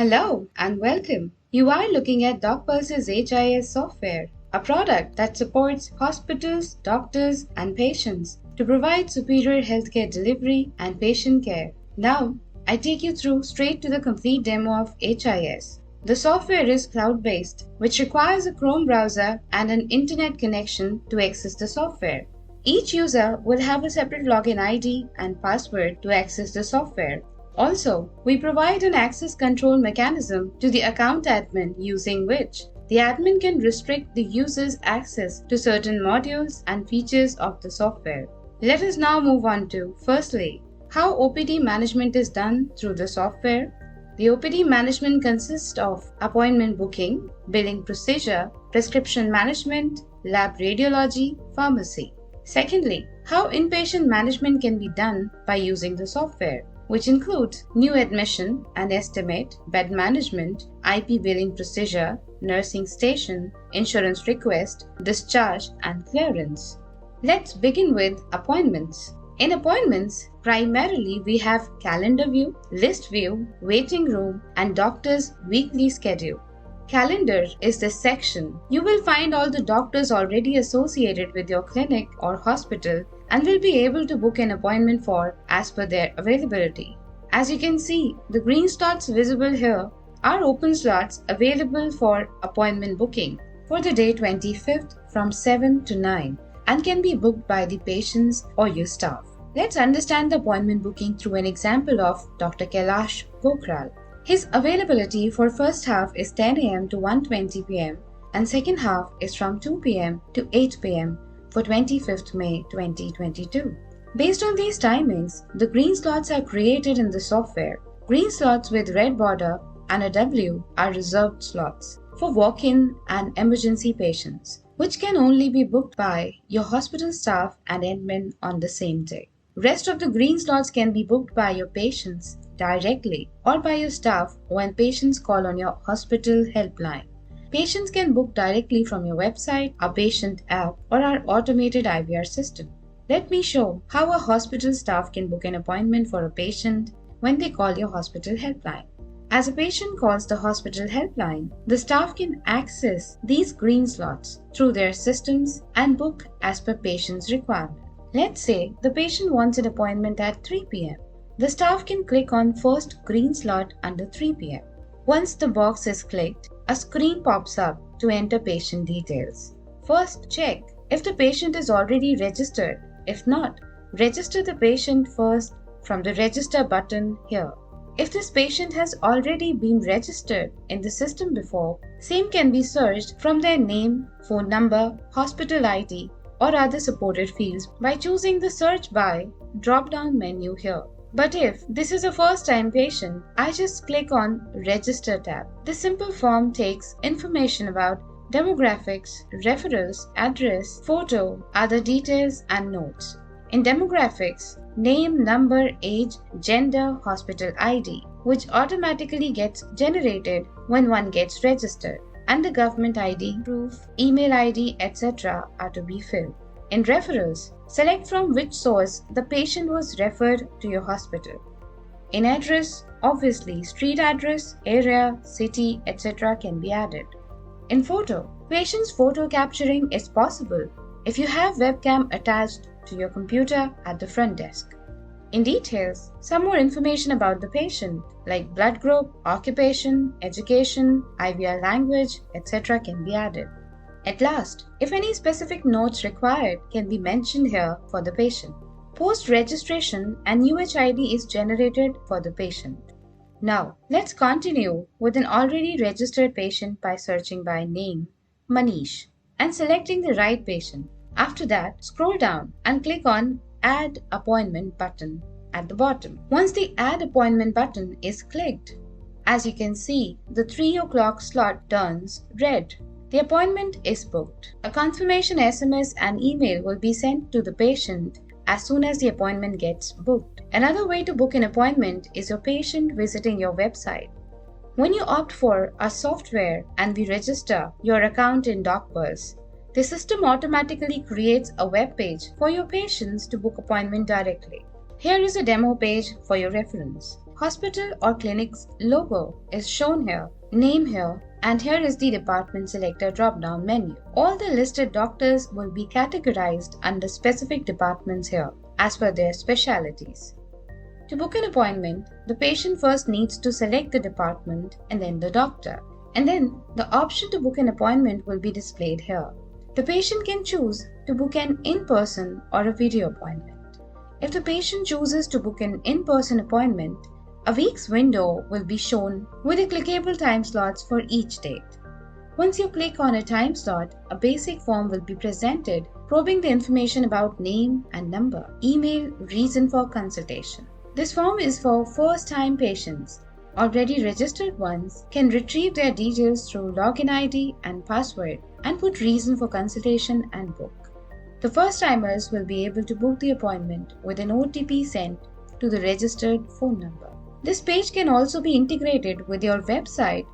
Hello and welcome. You are looking at Docpulse's HIS software, a product that supports hospitals, doctors, and patients to provide superior healthcare delivery and patient care. Now, I take you through straight to the complete demo of HIS. The software is cloud-based, which requires a Chrome browser and an internet connection to access the software. Each user will have a separate login ID and password to access the software. Also, we provide an access control mechanism to the account admin using which the admin can restrict the user's access to certain modules and features of the software. Let us now move on to, firstly, how OPD management is done through the software. The OPD management consists of appointment booking, billing procedure, prescription management, lab radiology, pharmacy. Secondly, how inpatient management can be done by using the software, which includes new admission and estimate, bed management, IP billing procedure, nursing station, insurance request, discharge, and clearance. Let's begin with appointments. In appointments, primarily we have calendar view, list view, waiting room, and doctor's weekly schedule. Calendar is the section. You will find all the doctors already associated with your clinic or hospital and will be able to book an appointment for as per their availability. As you can see, the green slots visible here are open slots available for appointment booking for the day 25th from 7 to 9 and can be booked by the patients or your staff. Let's understand the appointment booking through an example of Dr. Kailash Gokral. His availability for first half is 10 am to 1:20 pm and second half is from 2 pm to 8 pm for 25th May 2022. Based on these timings, the green slots are created in the software. Green slots with red border and a W are reserved slots for walk-in and emergency patients, which can only be booked by your hospital staff and admin on the same day. Rest of the green slots can be booked by your patients directly or by your staff when patients call on your hospital helpline. Patients can book directly from your website, our patient app, or our automated IVR system. Let me show how a hospital staff can book an appointment for a patient when they call your hospital helpline. As a patient calls the hospital helpline, the staff can access these green slots through their systems and book as per patient's requirement. Let's say the patient wants an appointment at 3 pm. The staff can click on first green slot under 3 pm. Once the box is clicked, a screen pops up to enter patient details. First, check if the patient is already registered. If not, register the patient first from the register button here. If this patient has already been registered in the system before, same can be searched from their name, phone number, hospital ID, or other supported fields by choosing the search by drop-down menu here. But if this is a first-time patient, I just click on Register tab. This simple form takes information about demographics, referrals, address, photo, other details, and notes. In demographics, name, number, age, gender, hospital ID, which automatically gets generated when one gets registered, and the government ID, proof, email ID, etc. are to be filled. In referrals, select from which source the patient was referred to your hospital. In address, obviously street address, area, city, etc. can be added. In photo, patient's photo capturing is possible if you have webcam attached to your computer at the front desk. In details, some more information about the patient like blood group, occupation, education, IVR language, etc. can be added. At last, if any specific notes required can be mentioned here for the patient. Post-registration, an UHID is generated for the patient. Now, let's continue with an already registered patient by searching by name, Manish, and selecting the right patient. After that, scroll down and click on Add Appointment button at the bottom. Once the Add Appointment button is clicked, as you can see, the 3 o'clock slot turns red. The appointment is booked. A confirmation SMS and email will be sent to the patient as soon as the appointment gets booked. Another way to book an appointment is your patient visiting your website. When you opt for our software and we register your account in Docpulse, the system automatically creates a web page for your patients to book appointment directly. Here is a demo page for your reference. Hospital or clinic's logo is shown here, name here, and here is the department selector drop-down menu. All the listed doctors will be categorized under specific departments here as per their specialties. To book an appointment, the patient first needs to select the department and then the doctor. And then the option to book an appointment will be displayed here. The patient can choose to book an in-person or a video appointment. If the patient chooses to book an in-person appointment, a week's window will be shown with the clickable time slots for each date. Once you click on a time slot, a basic form will be presented probing the information about name and number, email, reason for consultation. This form is for first-time patients. Already registered ones can retrieve their details through login ID and password and put reason for consultation and book. The first-timers will be able to book the appointment with an OTP sent to the registered phone number. This page can also be integrated with your website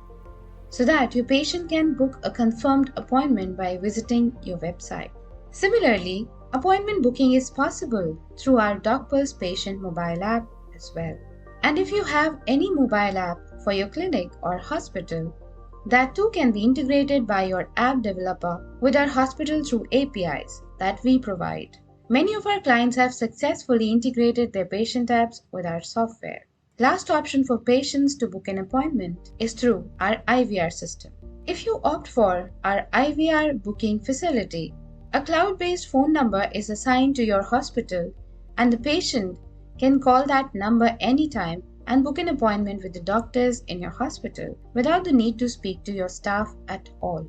so that your patient can book a confirmed appointment by visiting your website. Similarly, appointment booking is possible through our Docpulse patient mobile app as well. And if you have any mobile app for your clinic or hospital, that too can be integrated by your app developer with our hospital through APIs that we provide. Many of our clients have successfully integrated their patient apps with our software. Last option for patients to book an appointment is through our IVR system. If you opt for our IVR booking facility, a cloud-based phone number is assigned to your hospital and the patient can call that number anytime and book an appointment with the doctors in your hospital without the need to speak to your staff at all.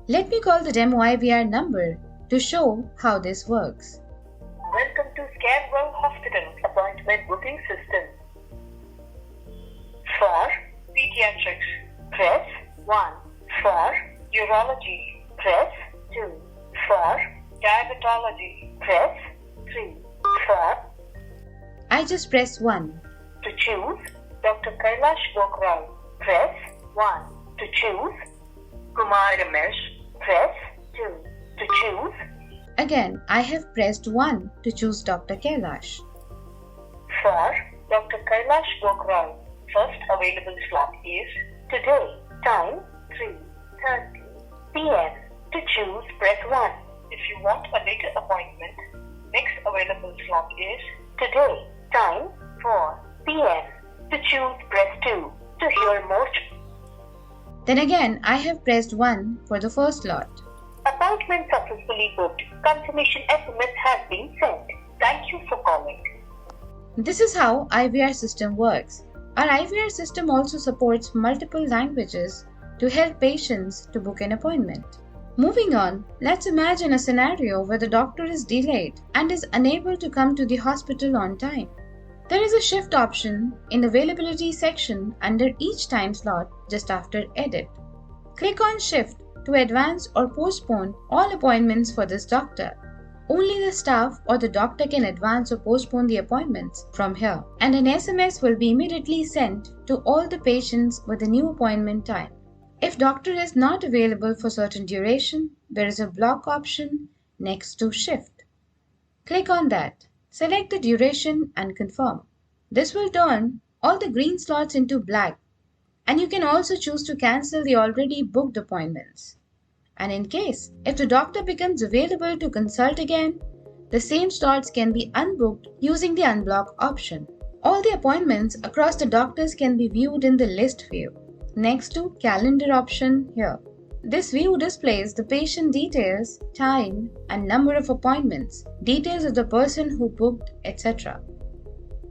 Let me call the demo IVR number to show how this works. Welcome to Scarewell Hospital's appointment booking system. For pediatrics, press 1. For urology, press 2. For diabetology, press 3. For I just press 1. To choose Dr. Kailash Bokral, press 1. To choose Kumar Ramesh, press 2. To choose Again, I have pressed 1 to choose Dr. Kailash. For Dr. Kailash Bokral, first available slot is today, time 3:30 p.m. To choose, press 1. If you want a later appointment, next available slot is today, time 4 p.m. To choose, press 2. To hear more. Then again, I have pressed 1 for the first slot. Appointment successfully booked. Confirmation SMS has been sent. Thank you for calling. This is how IVR system works. Our IVR system also supports multiple languages to help patients to book an appointment. Moving on, let's imagine a scenario where the doctor is delayed and is unable to come to the hospital on time. There is a shift option in the availability section under each time slot just after edit. Click on shift to advance or postpone all appointments for this doctor. Only the staff or the doctor can advance or postpone the appointments from here, and an SMS will be immediately sent to all the patients with the new appointment time. If doctor is not available for certain duration, there is a block option next to shift. Click on that, select the duration and confirm. This will turn all the green slots into black, and you can also choose to cancel the already booked appointments. And in case, if the doctor becomes available to consult again, the same slots can be unbooked using the unblock option. All the appointments across the doctors can be viewed in the list view, next to calendar option here. This view displays the patient details, time, and number of appointments, details of the person who booked, etc.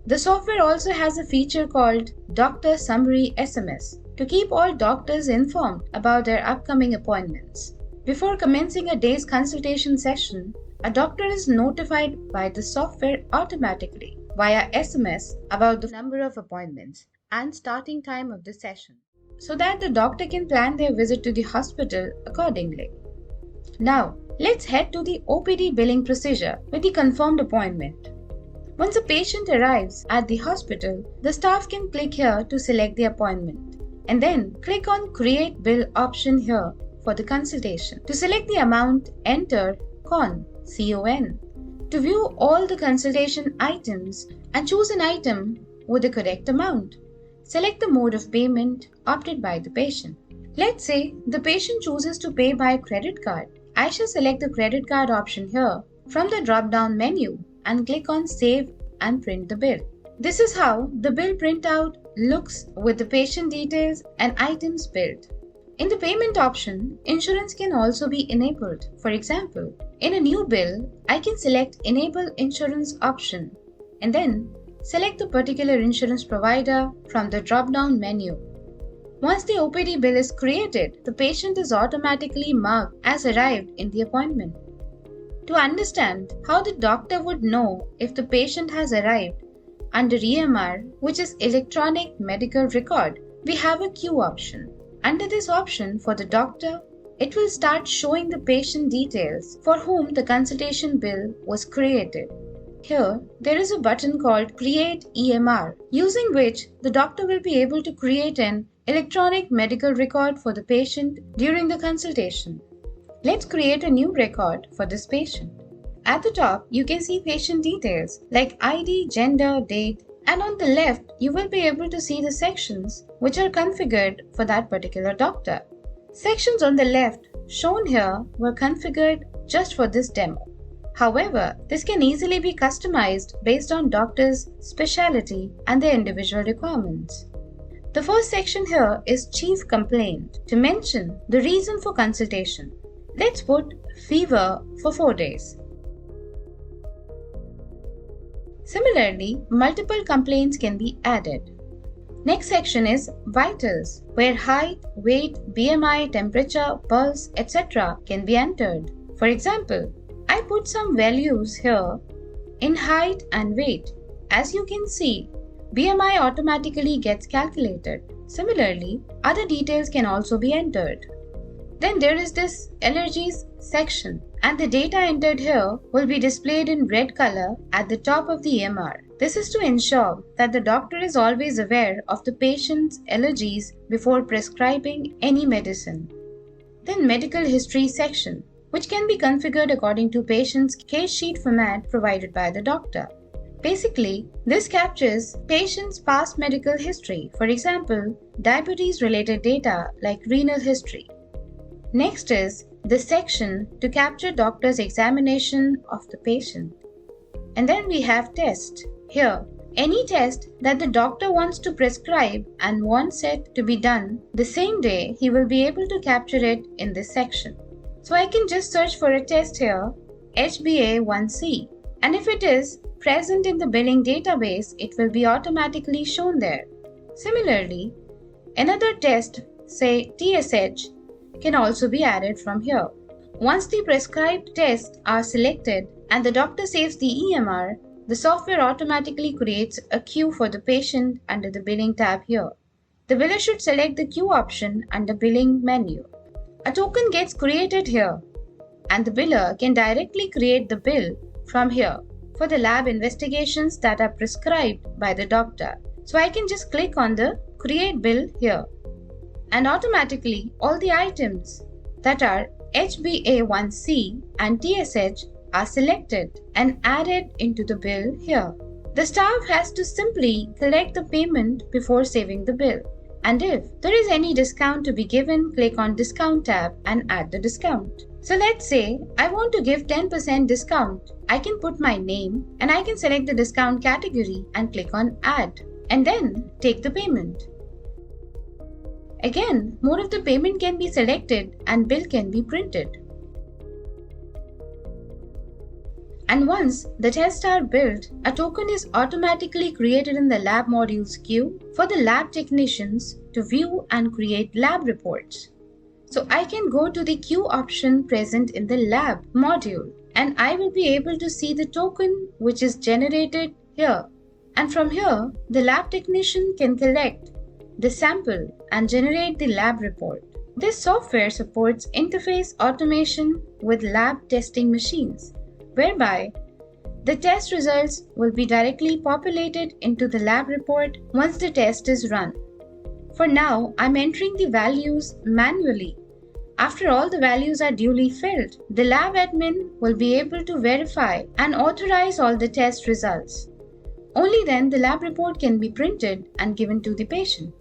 The software also has a feature called Doctor Summary SMS to keep all doctors informed about their upcoming appointments. Before commencing a day's consultation session, a doctor is notified by the software automatically via SMS about the number of appointments and starting time of the session, so that the doctor can plan their visit to the hospital accordingly. Now, let's head to the OPD billing procedure with the confirmed appointment. Once a patient arrives at the hospital, the staff can click here to select the appointment and then click on Create Bill option here for the consultation. To select the amount, enter CON. To view all the consultation items and choose an item with the correct amount. Select the mode of payment opted by the patient. Let's say the patient chooses to pay by credit card. I shall select the credit card option here from the drop-down menu and click on Save and print the bill. This is how the bill printout looks with the patient details and items billed. In the payment option, insurance can also be enabled. For example, in a new bill, I can select Enable Insurance option and then select the particular insurance provider from the drop-down menu. Once the OPD bill is created, the patient is automatically marked as arrived in the appointment. To understand how the doctor would know if the patient has arrived, under EMR, which is Electronic Medical Record, we have a queue option. Under this option for the doctor, it will start showing the patient details for whom the consultation bill was created. Here, there is a button called Create EMR, using which the doctor will be able to create an electronic medical record for the patient during the consultation. Let's create a new record for this patient. At the top, you can see patient details like ID, gender, date, and on the left, you will be able to see the sections which are configured for that particular doctor. Sections on the left shown here were configured just for this demo. However, this can easily be customized based on doctor's specialty and their individual requirements. The first section here is Chief Complaint to mention the reason for consultation. Let's put fever for 4 days. Similarly, multiple complaints can be added. Next section is Vitals, where height, weight, BMI, temperature, pulse, etc. can be entered. For example, I put some values here in height and weight. As you can see, BMI automatically gets calculated. Similarly, other details can also be entered. Then there is this allergies section, and the data entered here will be displayed in red color at the top of the EMR. This is to ensure that the doctor is always aware of the patient's allergies before prescribing any medicine. Then medical history section, which can be configured according to patient's case sheet format provided by the doctor. Basically, this captures patient's past medical history, for example, diabetes-related data like renal history. Next is the section to capture doctor's examination of the patient. And then we have test. Here, any test that the doctor wants to prescribe and wants it to be done the same day, he will be able to capture it in this section. So I can just search for a test here, HbA1c, and if it is present in the billing database, it will be automatically shown there. Similarly, another test, say TSH, can also be added from here. Once the prescribed tests are selected and the doctor saves the EMR, the software automatically creates a queue for the patient under the billing tab here. The biller should select the queue option under billing menu. A token gets created here, and the biller can directly create the bill from here for the lab investigations that are prescribed by the doctor. So I can just click on the Create Bill here, and automatically all the items that are HbA1c and TSH are selected and added into the bill here. The staff has to simply collect the payment before saving the bill. And if there is any discount to be given, click on Discount tab and add the discount. So let's say I want to give 10% discount. I can put my name and I can select the discount category and click on Add and then take the payment. Again, mode of the payment can be selected and bill can be printed. And once the tests are built, a token is automatically created in the lab modules queue for the lab technicians to view and create lab reports. So I can go to the queue option present in the lab module and I will be able to see the token which is generated here. And from here, the lab technician can collect the sample and generate the lab report. This software supports interface automation with lab testing machines, whereby the test results will be directly populated into the lab report once the test is run. For now, I'm entering the values manually. After all the values are duly filled, the lab admin will be able to verify and authorize all the test results. Only then the lab report can be printed and given to the patient.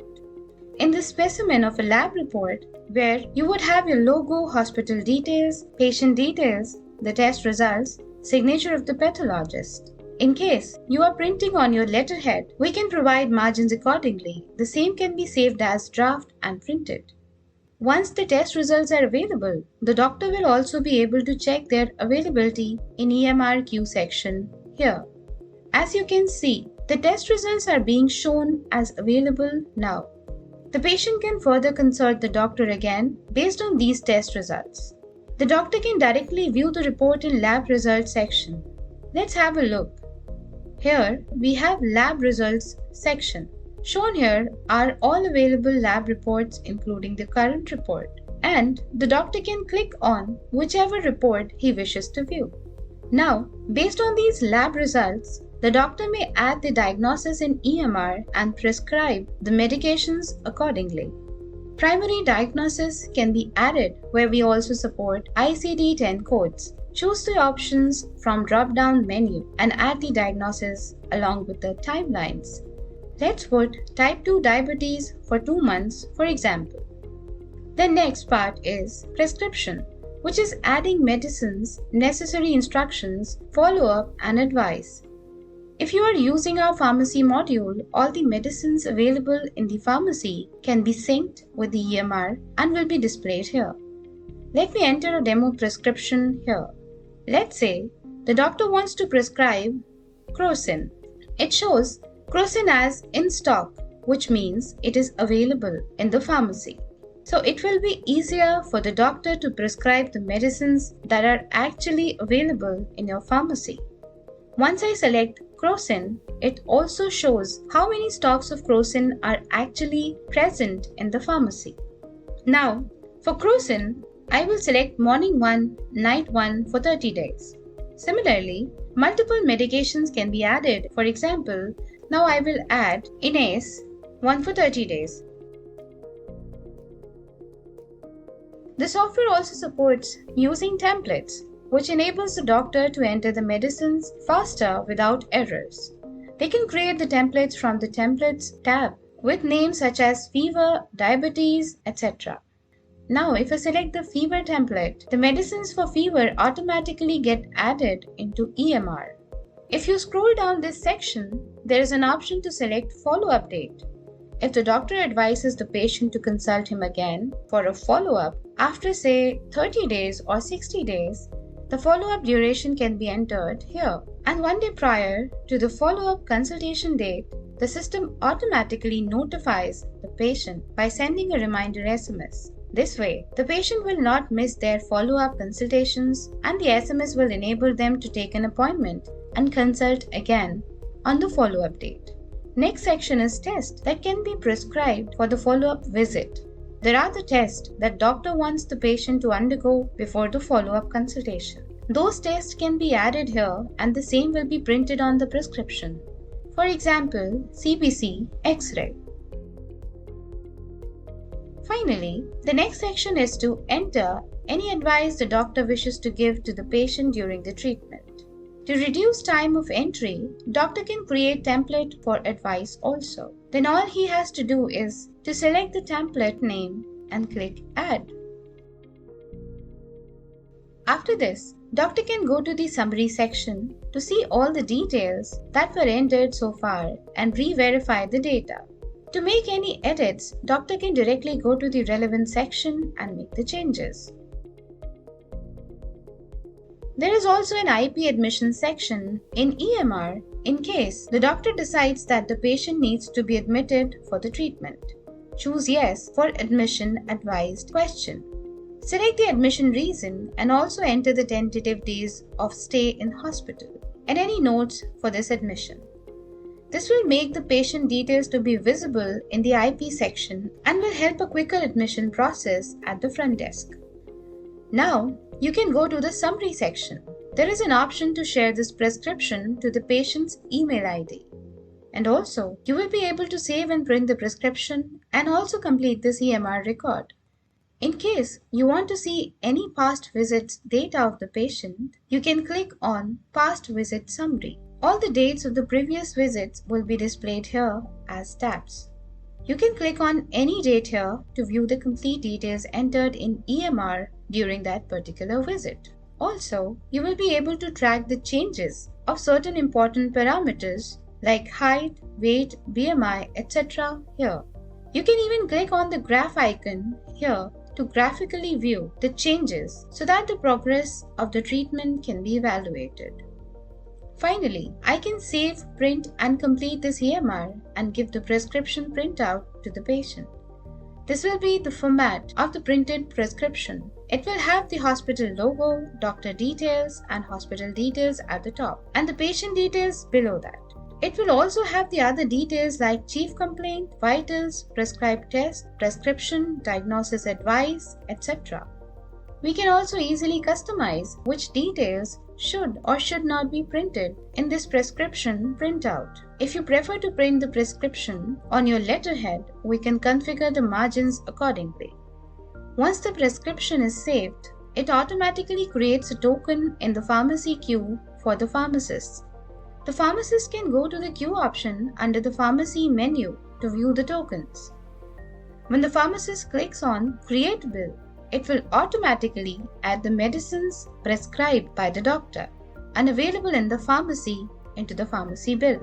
In the specimen of a lab report, where you would have your logo, hospital details, patient details, the test results, signature of the pathologist. In case you are printing on your letterhead, we can provide margins accordingly. The same can be saved as draft and printed. Once the test results are available, the doctor will also be able to check their availability in EMR queue section here. As you can see, the test results are being shown as available now. The patient can further consult the doctor again based on these test results. The doctor can directly view the report in lab results section. Let's have a look. Here we have lab results section. Shown here are all available lab reports including the current report, and the doctor can click on whichever report he wishes to view. Now, based on these lab results, the doctor may add the diagnosis in EMR and prescribe the medications accordingly. Primary diagnosis can be added where we also support ICD-10 codes. Choose the options from drop-down menu and add the diagnosis along with the timelines. Let's put type 2 diabetes for 2 months, for example. The next part is prescription, which is adding medicines, necessary instructions, follow-up and advice. If you are using our pharmacy module, all the medicines available in the pharmacy can be synced with the EMR and will be displayed here. Let me enter a demo prescription here. Let's say the doctor wants to prescribe Crocin. It shows Crocin as in stock, which means it is available in the pharmacy. So it will be easier for the doctor to prescribe the medicines that are actually available in your pharmacy. Once I select Crocin, it also shows how many stocks of Crocin are actually present in the pharmacy. Now, for Crocin, I will select morning 1, night 1 for 30 days. Similarly, multiple medications can be added. For example, now I will add Ines 1 for 30 days. The software also supports using templates, which enables the doctor to enter the medicines faster without errors. They can create the templates from the Templates tab with names such as fever, diabetes, etc. Now, if I select the fever template, the medicines for fever automatically get added into EMR. If you scroll down this section, there is an option to select follow-up date. If the doctor advises the patient to consult him again for a follow-up after say 30 days or 60 days, the follow-up duration can be entered here. And 1 day prior to the follow-up consultation date, the system automatically notifies the patient by sending a reminder SMS. This way, the patient will not miss their follow-up consultations and the SMS will enable them to take an appointment and consult again on the follow-up date. Next section is tests that can be prescribed for the follow-up visit. There are the tests that doctor wants the patient to undergo before the follow-up consultation. Those tests can be added here and the same will be printed on the prescription. For example, CBC, X-ray. Finally, the next section is to enter any advice the doctor wishes to give to the patient during the treatment. To reduce time of entry, doctor can create template for advice also. Then all he has to do is to select the template name and click Add. After this, doctor can go to the summary section to see all the details that were entered so far and re-verify the data. To make any edits, doctor can directly go to the relevant section and make the changes. There is also an IP admission section in EMR in case the doctor decides that the patient needs to be admitted for the treatment. Choose Yes for admission advised question. Select the admission reason and also enter the tentative days of stay in hospital and any notes for this admission. This will make the patient details to be visible in the IP section and will help a quicker admission process at the front desk. Now, you can go to the summary section. There is an option to share this prescription to the patient's email ID. And also, you will be able to save and print the prescription and also complete this EMR record. In case you want to see any past visits data of the patient, you can click on Past Visit Summary. All the dates of the previous visits will be displayed here as tabs. You can click on any date here to view the complete details entered in EMR during that particular visit. Also, you will be able to track the changes of certain important parameters like height, weight, BMI, etc. here. You can even click on the graph icon here to graphically view the changes so that the progress of the treatment can be evaluated. Finally, I can save, print and complete this EMR and give the prescription printout to the patient. This will be the format of the printed prescription. It will have the hospital logo, doctor details and hospital details at the top and the patient details below that. It will also have the other details like chief complaint, vitals, prescribed test, prescription, diagnosis advice, etc. We can also easily customize which details should or should not be printed in this prescription printout. If you prefer to print the prescription on your letterhead, we can configure the margins accordingly. Once the prescription is saved, it automatically creates a token in the pharmacy queue for the pharmacist. The pharmacist can go to the queue option under the pharmacy menu to view the tokens. When the pharmacist clicks on Create Bill, it will automatically add the medicines prescribed by the doctor and available in the pharmacy into the pharmacy bill.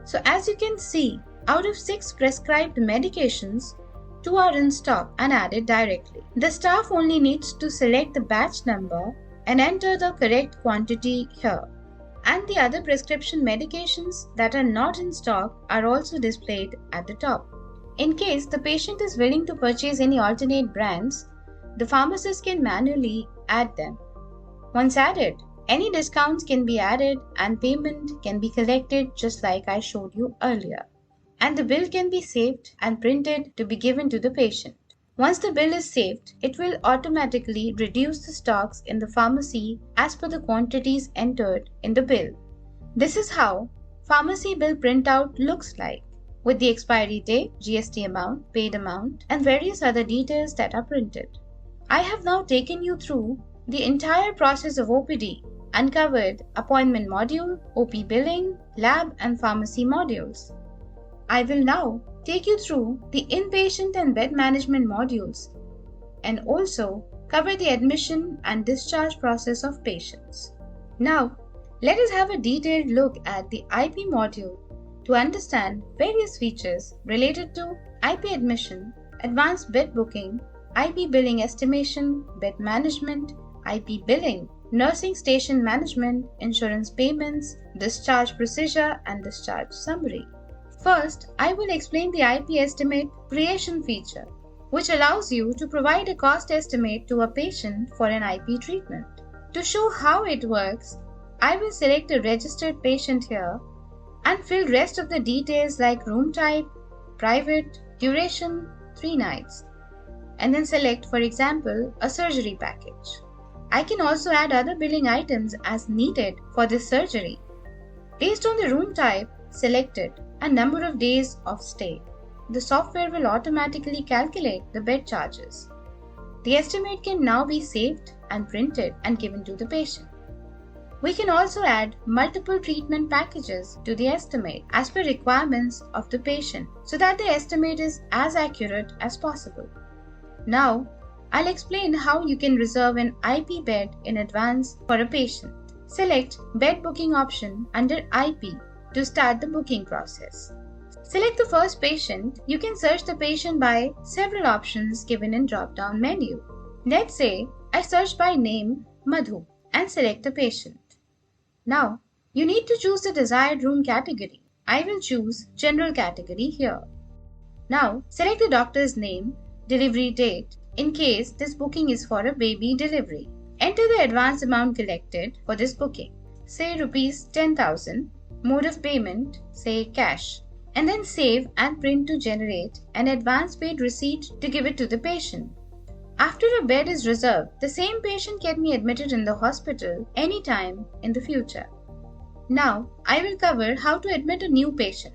So as you can see, out of 6 prescribed medications, 2 are in stock and added directly. The staff only needs to select the batch number and enter the correct quantity here. And the other prescription medications that are not in stock are also displayed at the top. In case the patient is willing to purchase any alternate brands, the pharmacist can manually add them. Once added, any discounts can be added and payment can be collected just like I showed you earlier. And the bill can be saved and printed to be given to the patient. Once the bill is saved, it will automatically reduce the stocks in the pharmacy as per the quantities entered in the bill. This is how pharmacy bill printout looks like, with the expiry date, GST amount, paid amount, and various other details that are printed. I have now taken you through the entire process of OPD and covered appointment module, OP billing, lab and pharmacy modules. I will now take you through the inpatient and bed management modules and also cover the admission and discharge process of patients. Now, let us have a detailed look at the IP module to understand various features related to IP admission, advanced bed booking, IP billing estimation, bed management, IP billing, nursing station management, insurance payments, discharge procedure, and discharge summary. First, I will explain the IP estimate creation feature, which allows you to provide a cost estimate to a patient for an IP treatment. To show how it works, I will select a registered patient here and fill rest of the details like room type, private, duration, 3 nights. And then select, for example, a surgery package. I can also add other billing items as needed for this surgery. Based on the room type selected and number of days of stay, the software will automatically calculate the bed charges. The estimate can now be saved and printed and given to the patient. We can also add multiple treatment packages to the estimate as per requirements of the patient so that the estimate is as accurate as possible. Now, I'll explain how you can reserve an IP bed in advance for a patient. Select Bed Booking option under IP to start the booking process. Select the first patient. You can search the patient by several options given in drop-down menu. Let's say I search by name Madhu and select a patient. Now, you need to choose the desired room category. I will choose General category here. Now, select the doctor's name, delivery date, in case this booking is for a baby delivery. Enter the advance amount collected for this booking, say rupees 10,000, mode of payment, say cash, and then save and print to generate an advance paid receipt to give it to the patient. After a bed is reserved, the same patient can be admitted in the hospital anytime in the future. Now, I will cover how to admit a new patient.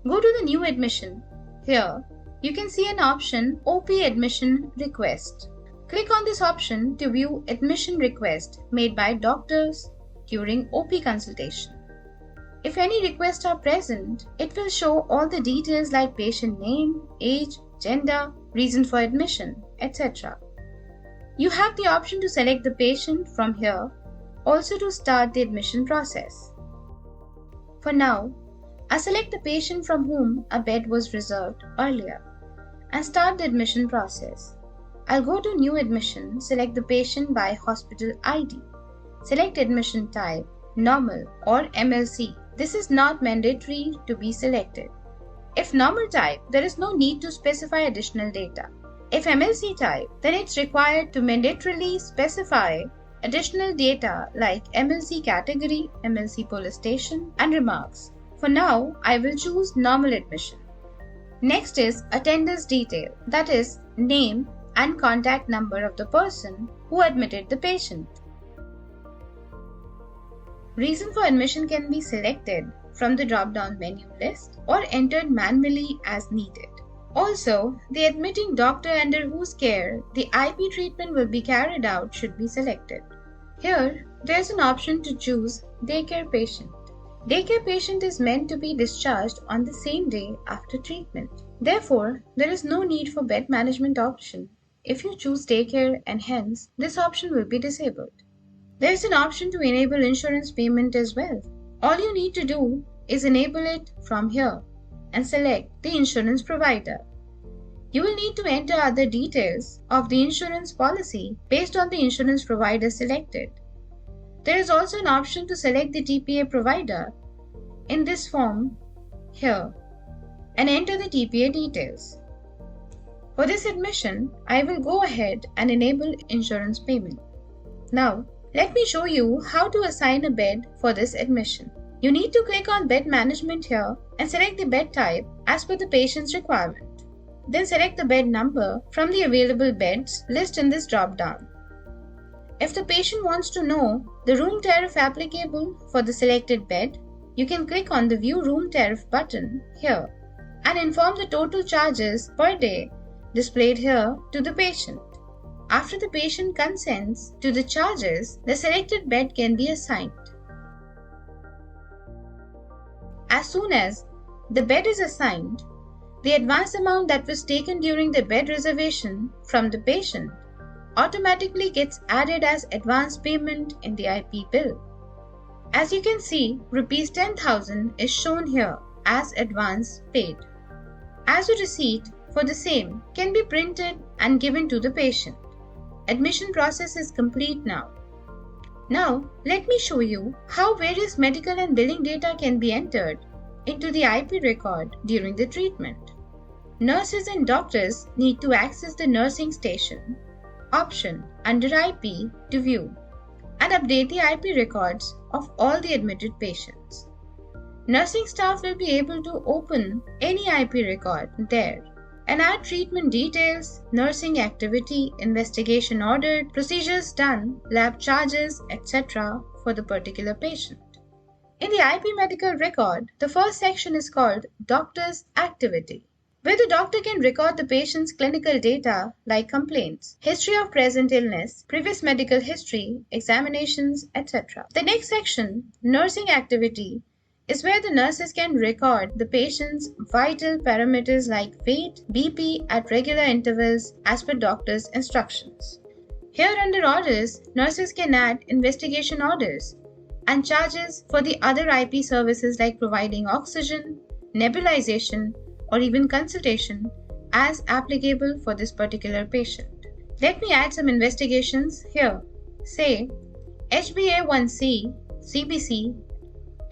Go to the new admission. Here, you can see an option OP Admission Request. Click on this option to view admission request made by doctors during OP consultation. If any requests are present, it will show all the details like patient name, age, gender, reason for admission, etc. You have the option to select the patient from here, also to start the admission process. For now, I select the patient from whom a bed was reserved earlier and start the admission process. I'll go to New Admission, select the patient by hospital ID. Select admission type, normal or MLC. This is not mandatory to be selected. If normal type, there is no need to specify additional data. If MLC type, then it's required to mandatorily specify additional data like MLC category, MLC police station, and remarks. For now, I will choose normal admission. Next is attendance detail, that is, name and contact number of the person who admitted the patient. Reason for admission can be selected from the drop-down menu list or entered manually as needed. Also, the admitting doctor under whose care the IP treatment will be carried out should be selected. Here, there is an option to choose daycare patient. Daycare patient is meant to be discharged on the same day after treatment. Therefore, there is no need for bed management option. If you choose daycare and hence, this option will be disabled. There is an option to enable insurance payment as well. All you need to do is enable it from here and select the insurance provider. You will need to enter other details of the insurance policy based on the insurance provider selected. There is also an option to select the TPA provider in this form here and enter the TPA details. For this admission, I will go ahead and enable insurance payment. Now, let me show you how to assign a bed for this admission. You need to click on Bed Management here and select the bed type as per the patient's requirement. Then select the bed number from the available beds list in this drop-down. If the patient wants to know the room tariff applicable for the selected bed, you can click on the View Room Tariff button here and inform the total charges per day displayed here to the patient. After the patient consents to the charges, the selected bed can be assigned. As soon as the bed is assigned, the advance amount that was taken during the bed reservation from the patient automatically gets added as advance payment in the IP bill. As you can see, Rs 10,000 is shown here as advance paid. As a receipt for the same can be printed and given to the patient. Admission process is complete now. Now, let me show you how various medical and billing data can be entered into the IP record during the treatment. Nurses and doctors need to access the nursing station option under IP to view and update the IP records of all the admitted patients. Nursing staff will be able to open any IP record there and add treatment details, nursing activity, investigation ordered, procedures done, lab charges, etc. for the particular patient. In the IP medical record, the first section is called Doctor's Activity, where the doctor can record the patient's clinical data like complaints, history of present illness, previous medical history, examinations, etc. The next section, Nursing Activity, is where the nurses can record the patient's vital parameters like weight, BP at regular intervals as per doctor's instructions. Here under orders, nurses can add investigation orders and charges for the other IP services like providing oxygen, nebulization, or even consultation as applicable for this particular patient. Let me add some investigations here. Say HbA1c, CBC,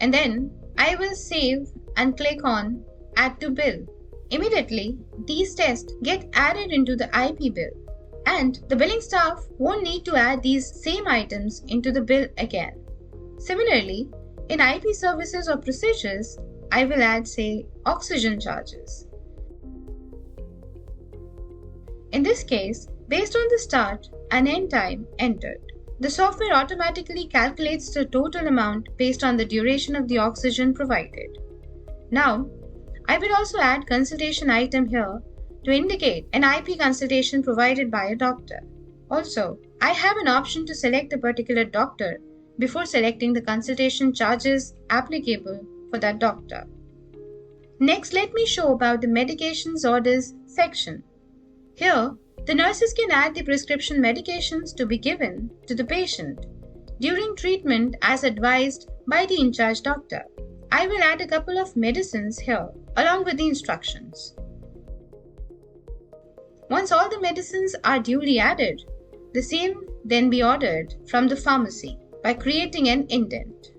and then I will save and click on Add to Bill. Immediately, these tests get added into the IP bill and the billing staff won't need to add these same items into the bill again. Similarly, in IP services or procedures, I will add, say, oxygen charges. In this case, based on the start and end time entered, the software automatically calculates the total amount based on the duration of the oxygen provided. Now, I will also add consultation item here to indicate an IP consultation provided by a doctor. Also, I have an option to select a particular doctor before selecting the consultation charges applicable for that doctor. Next, let me show about the medications orders section. Here, the nurses can add the prescription medications to be given to the patient during treatment as advised by the in-charge doctor. I will add a couple of medicines here along with the instructions. Once all the medicines are duly added, the same then be ordered from the pharmacy by creating an indent.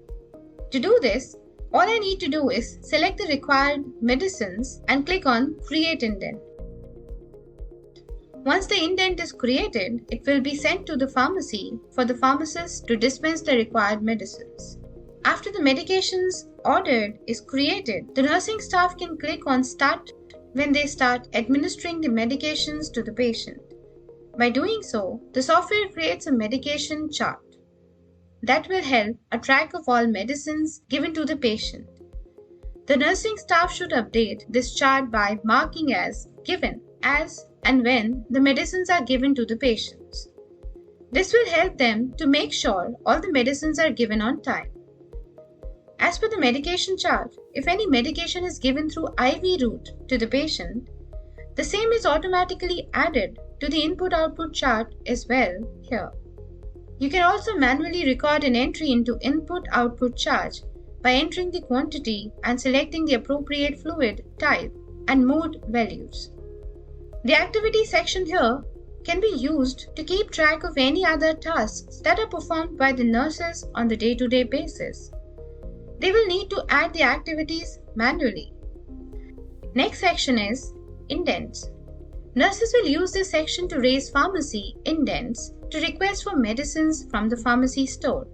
To do this, all I need to do is select the required medicines and click on Create Indent. Once the indent is created, it will be sent to the pharmacy for the pharmacist to dispense the required medicines. After the medications ordered is created, the nursing staff can click on Start when they start administering the medications to the patient. By doing so, the software creates a medication chart that will help a track of all medicines given to the patient. The nursing staff should update this chart by marking as given as and when the medicines are given to the patients. This will help them to make sure all the medicines are given on time. As per the medication chart, if any medication is given through IV route to the patient, the same is automatically added to the input-output chart as well here. You can also manually record an entry into input-output chart by entering the quantity and selecting the appropriate fluid type and mode values. The activity section here can be used to keep track of any other tasks that are performed by the nurses on the day-to-day basis. They will need to add the activities manually. Next section is indents. Nurses will use this section to raise pharmacy indents to request for medicines from the pharmacy store.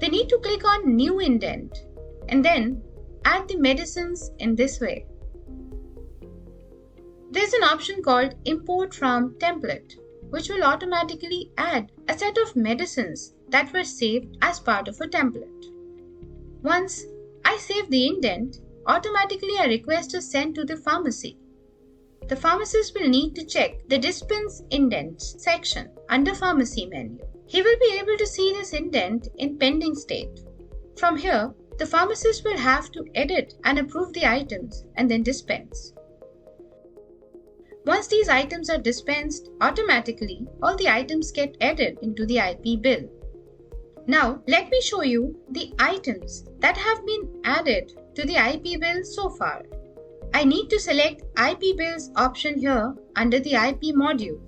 They need to click on New Indent and then add the medicines in this way. There is an option called Import from Template, which will automatically add a set of medicines that were saved as part of a template. Once I save the indent, automatically a request is sent to the pharmacy. The pharmacist will need to check the Dispense Indents section under Pharmacy menu. He will be able to see this indent in pending state. From here, the pharmacist will have to edit and approve the items and then dispense. Once these items are dispensed, automatically all the items get added into the IP bill. Now, let me show you the items that have been added to the IP bill so far. I need to select IP bills option here under the IP module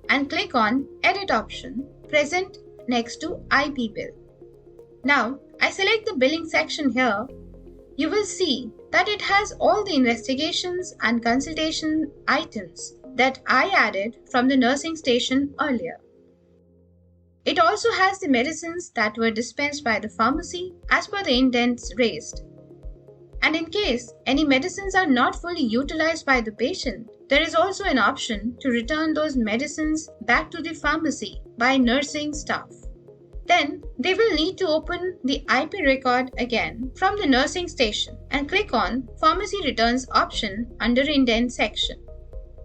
and click on Edit option present next to IP bill. Now, I select the billing section here. You will see that it has all the investigations and consultation items that I added from the nursing station earlier. It also has the medicines that were dispensed by the pharmacy as per the indents raised. And in case any medicines are not fully utilized by the patient, there is also an option to return those medicines back to the pharmacy by nursing staff. Then they will need to open the IP record again from the nursing station and click on Pharmacy Returns option under Indent section.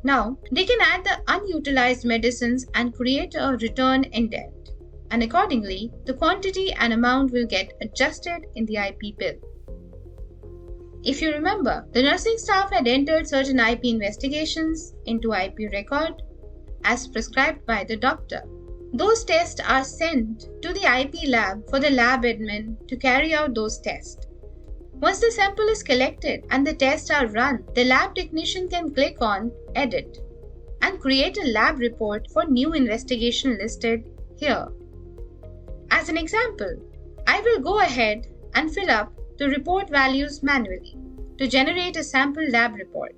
Now they can add the unutilized medicines and create a return indent. And accordingly, the quantity and amount will get adjusted in the IP bill. If you remember, the nursing staff had entered certain IP investigations into IP record as prescribed by the doctor. Those tests are sent to the IP lab for the lab admin to carry out those tests. Once the sample is collected and the tests are run, the lab technician can click on Edit and create a lab report for new investigation listed here. As an example, I will go ahead and fill up the report values manually to generate a sample lab report.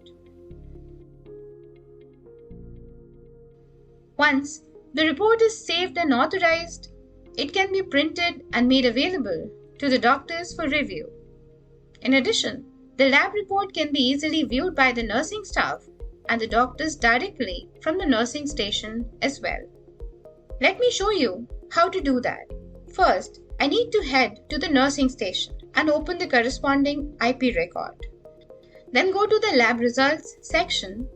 Once the report is saved and authorized, it can be printed and made available to the doctors for review. In addition, the lab report can be easily viewed by the nursing staff and the doctors directly from the nursing station as well. Let me show you how to do that. First, I need to head to the nursing station and open the corresponding IP record. Then go to the Lab Results section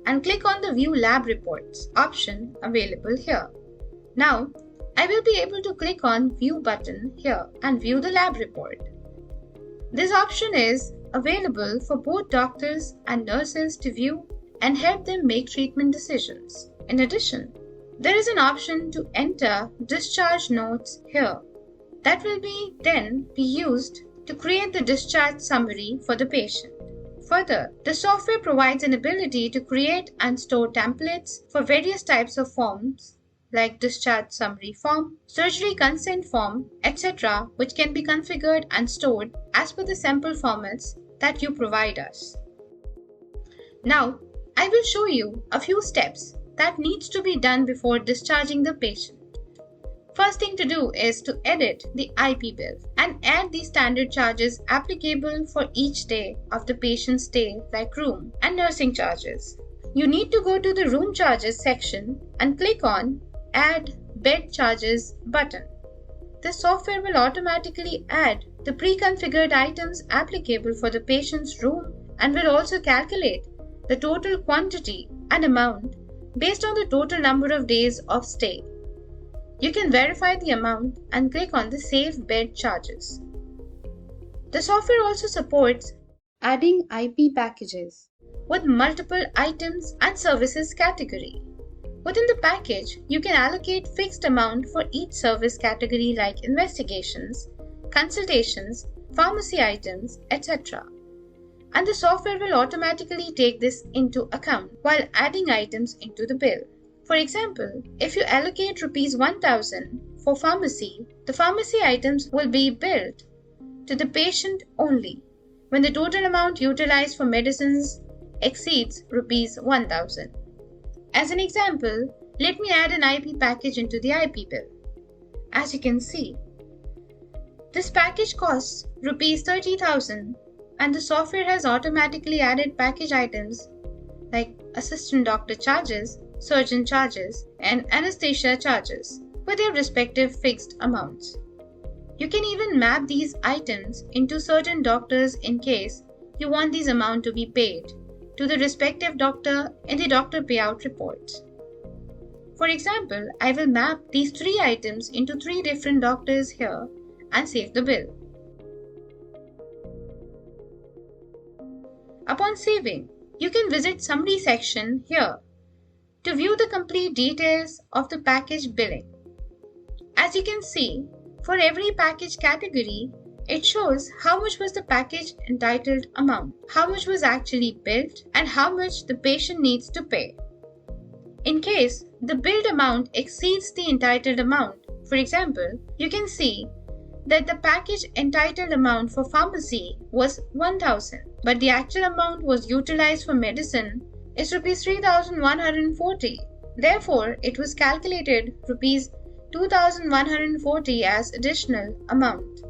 and click on the View Lab Reports option available here. Now, I will be able to click on View button here and view the lab report. This option is available for both doctors and nurses to view and help them make treatment decisions. In addition, there is an option to enter discharge notes here that will then be used to create the discharge summary for the patient. Further, the software provides an ability to create and store templates for various types of forms like discharge summary form, surgery consent form, etc., which can be configured and stored as per the sample formats that you provide us. Now, I will show you a few steps that needs to be done before discharging the patient. First thing to do is to edit the IP bill and add the standard charges applicable for each day of the patient's stay like room and nursing charges. You need to go to the room charges section and click on Add Bed Charges button. The software will automatically add the pre-configured items applicable for the patient's room and will also calculate the total quantity and amount based on the total number of days of stay. You can verify the amount and click on the Save Bed Charges. The software also supports adding IP packages with multiple items and services category. Within the package, you can allocate fixed amount for each service category like investigations, consultations, pharmacy items, etc. And the software will automatically take this into account while adding items into the bill. For example, if you allocate Rs 1000 for pharmacy, the pharmacy items will be billed to the patient only when the total amount utilized for medicines exceeds Rs 1000. As an example, let me add an IP package into the IP bill. As you can see, this package costs Rs 30,000 and the software has automatically added package items like assistant doctor charges, surgeon charges, and anesthesia charges with their respective fixed amounts. You can even map these items into certain doctors in case you want these amounts to be paid to the respective doctor in the doctor payout reports. For example, I will map these 3 items into 3 different doctors here and save the bill. Upon saving, you can visit Summary section here to view the complete details of the package billing. As you can see, for every package category, it shows how much was the package entitled amount, how much was actually billed, and how much the patient needs to pay. In case the billed amount exceeds the entitled amount, for example, you can see that the package entitled amount for pharmacy was 1000, but the actual amount was utilized for medicine is Rs 3140. Therefore, it was calculated Rs 2140 as additional amount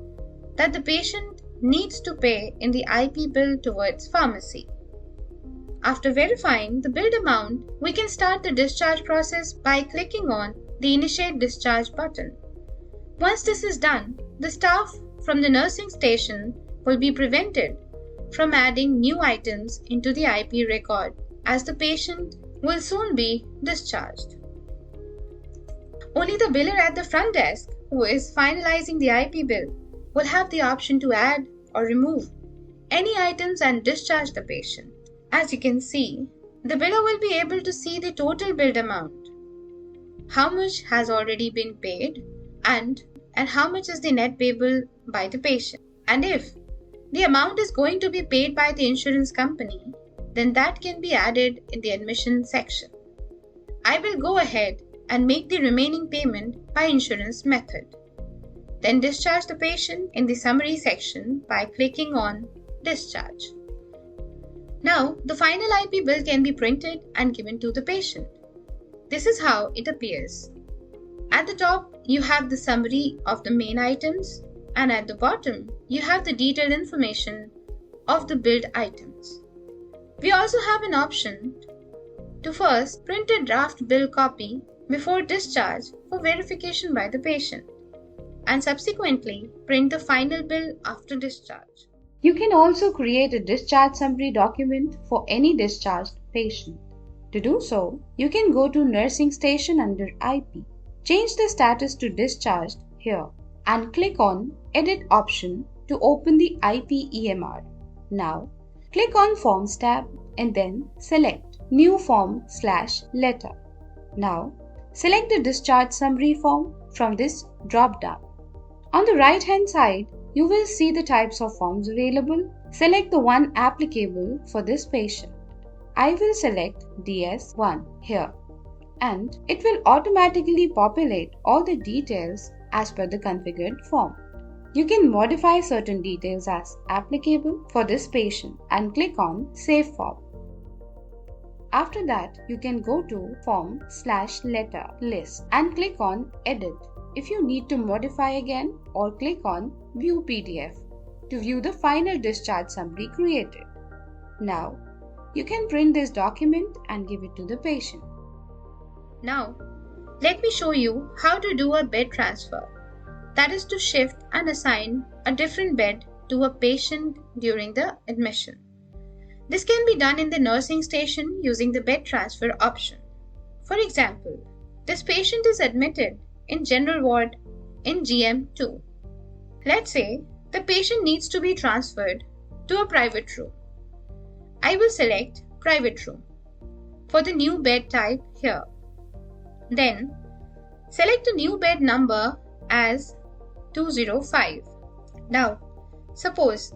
that the patient needs to pay in the IP bill towards pharmacy. After verifying the billed amount, we can start the discharge process by clicking on the Initiate Discharge button. Once this is done, the staff from the nursing station will be prevented from adding new items into the IP record as the patient will soon be discharged. Only the biller at the front desk who is finalizing the IP bill will have the option to add or remove any items and discharge the patient. As you can see, the biller will be able to see the total billed amount, how much has already been paid, and how much is the net payable by the patient. And if the amount is going to be paid by the insurance company, then that can be added in the admission section. I will go ahead and make the remaining payment by insurance method. Then discharge the patient in the summary section by clicking on Discharge. Now, the final IP bill can be printed and given to the patient. This is how it appears. At the top, you have the summary of the main items, and at the bottom, you have the detailed information of the billed items. We also have an option to first print a draft bill copy before discharge for verification by the patient, and subsequently print the final bill after discharge. You can also create a discharge summary document for any discharged patient. To do so, you can go to Nursing Station under IP, change the status to Discharged here, and click on Edit option to open the IPEMR. Now, click on Forms tab and then select New Form/Letter. Now, select the Discharge Summary form from this drop-down. On the right-hand side, you will see the types of forms available. Select the one applicable for this patient. I will select DS1 here, and it will automatically populate all the details as per the configured form. You can modify certain details as applicable for this patient and click on Save Form. After that, you can go to Form/Letter list and click on Edit if you need to modify again, or click on View PDF to view the final discharge summary created. Now, you can print this document and give it to the patient. Now, let me show you how to do a bed transfer. That is to shift and assign a different bed to a patient during the admission. This can be done in the nursing station using the bed transfer option. For example, this patient is admitted in general ward in GM2. Let's say the patient needs to be transferred to a private room. I will select private room for the new bed type here. Then select a new bed number as 205. Now, suppose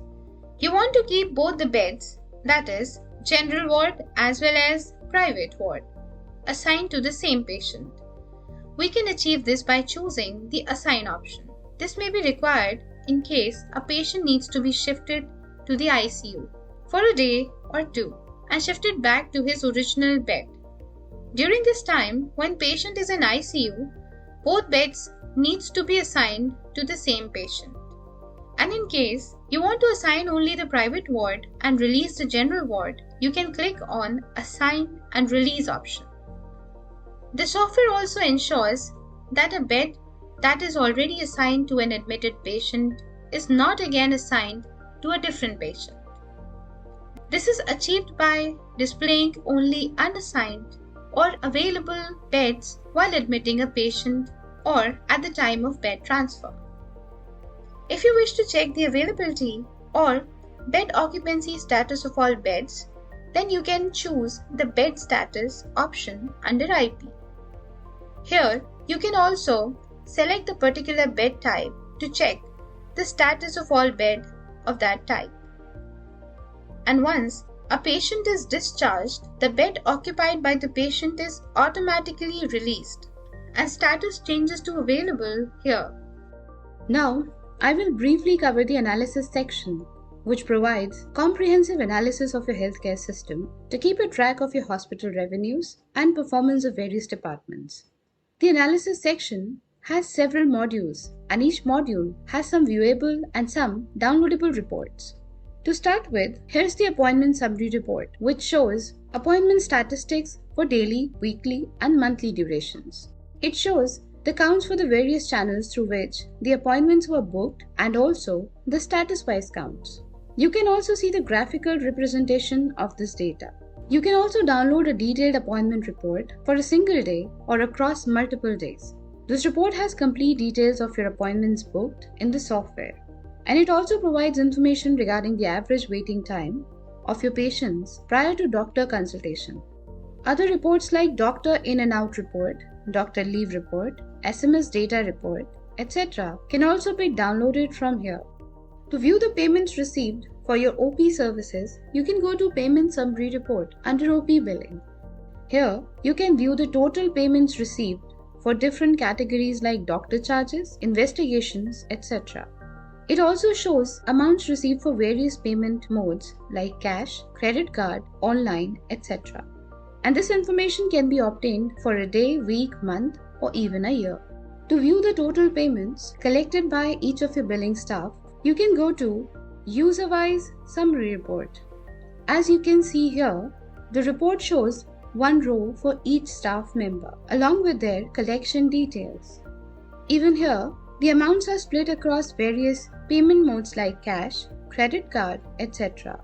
you want to keep both the beds, that is general ward as well as private ward, assigned to the same patient. We can achieve this by choosing the Assign option. This may be required in case a patient needs to be shifted to the ICU for a day or two and shifted back to his original bed. During this time, when patient is in ICU, both beds needs to be assigned to the same patient. And in case you want to assign only the private ward and release the general ward, you can click on Assign and Release option. The software also ensures that a bed that is already assigned to an admitted patient is not again assigned to a different patient. This is achieved by displaying only unassigned or available beds while admitting a patient or at the time of bed transfer. If you wish to check the availability or bed occupancy status of all beds, then you can choose the bed status option under IP. Here, you can also select the particular bed type to check the status of all bed of that type. And once a patient is discharged, the bed occupied by the patient is automatically released and status changes to available here. Now, I will briefly cover the analysis section, which provides comprehensive analysis of your healthcare system to keep a track of your hospital revenues and performance of various departments. The analysis section has several modules, and each module has some viewable and some downloadable reports. To start with, here's the appointment summary report, which shows appointment statistics for daily, weekly, and monthly durations. It shows the counts for the various channels through which the appointments were booked and also the status-wise counts. You can also see the graphical representation of this data. You can also download a detailed appointment report for a single day or across multiple days. This report has complete details of your appointments booked in the software, and it also provides information regarding the average waiting time of your patients prior to doctor consultation. Other reports like doctor in and out report, doctor leave report, SMS data report, etc. can also be downloaded from here. To view the payments received for your OP services, you can go to Payment Summary Report under OP Billing. Here, you can view the total payments received for different categories like doctor charges, investigations, etc. It also shows amounts received for various payment modes like cash, credit card, online, etc. And this information can be obtained for a day, week, month, or even a year. To view the total payments collected by each of your billing staff, you can go to User-wise Summary Report. As you can see here, the report shows one row for each staff member along with their collection details. Even here, the amounts are split across various payment modes like cash, credit card, etc.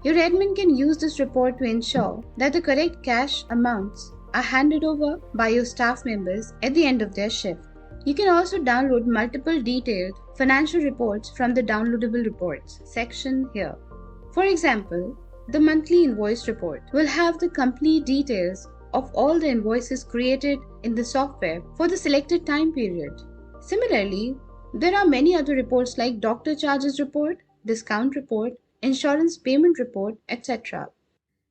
Your admin can use this report to ensure that the correct cash amounts are handed over by your staff members at the end of their shift. You can also download multiple detailed financial reports from the downloadable reports section here. For example, the monthly invoice report will have the complete details of all the invoices created in the software for the selected time period. Similarly, there are many other reports like doctor charges report, discount report, insurance payment report, etc.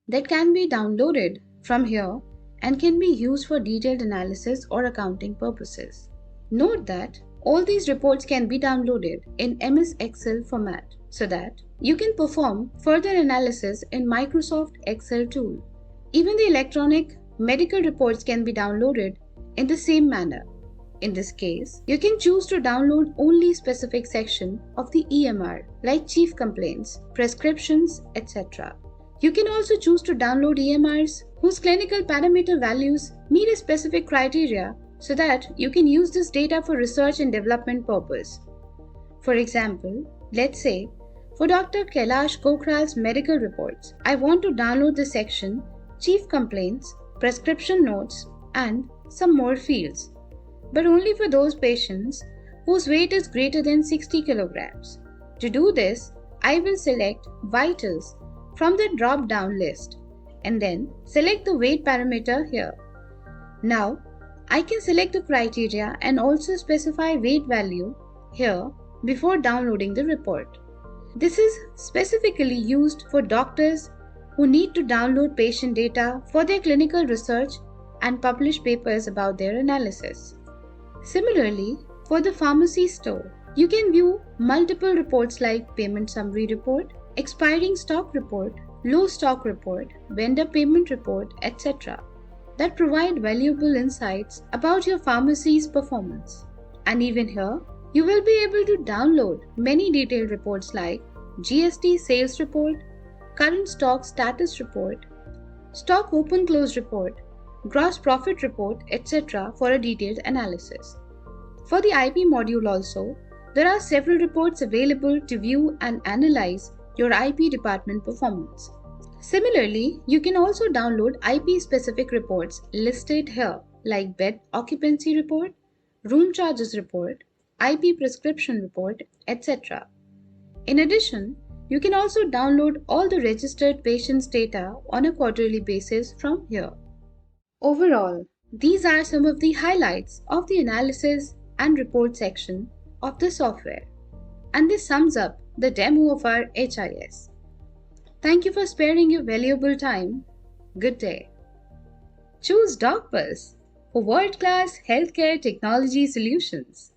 that can be downloaded from here and can be used for detailed analysis or accounting purposes. Note that all these reports can be downloaded in MS Excel format so that you can perform further analysis in Microsoft Excel tool. Even the electronic medical reports can be downloaded in the same manner. In this case, you can choose to download only specific section of the EMR like chief complaints, prescriptions, etc. You can also choose to download EMRs whose clinical parameter values meet a specific criteria so that you can use this data for research and development purpose. For example, let's say for Dr. Kailash Gokral's medical reports, I want to download the section Chief Complaints, Prescription Notes, and some more fields, but only for those patients whose weight is greater than 60 kilograms. To do this, I will select Vitals from the drop-down list and then select the weight parameter here. Now, I can select the criteria and also specify weight value here before downloading the report. This is specifically used for doctors who need to download patient data for their clinical research and publish papers about their analysis. Similarly, for the pharmacy store, you can view multiple reports like payment summary report, expiring stock report, low stock report, vendor payment report, etc. that provide valuable insights about your pharmacy's performance. And even here, you will be able to download many detailed reports like GST sales report, current stock status report, stock open close report, gross profit report, etc. for a detailed analysis. For the IP module also, there are several reports available to view and analyze your IP department performance. Similarly, you can also download IP-specific reports listed here like bed occupancy report, room charges report, IP prescription report, etc. In addition, you can also download all the registered patients' data on a quarterly basis from here. Overall, these are some of the highlights of the analysis and report section of the software, and this sums up the demo of our HIS. Thank you for sparing your valuable time. Good day. Choose Docpulse for world-class healthcare technology solutions.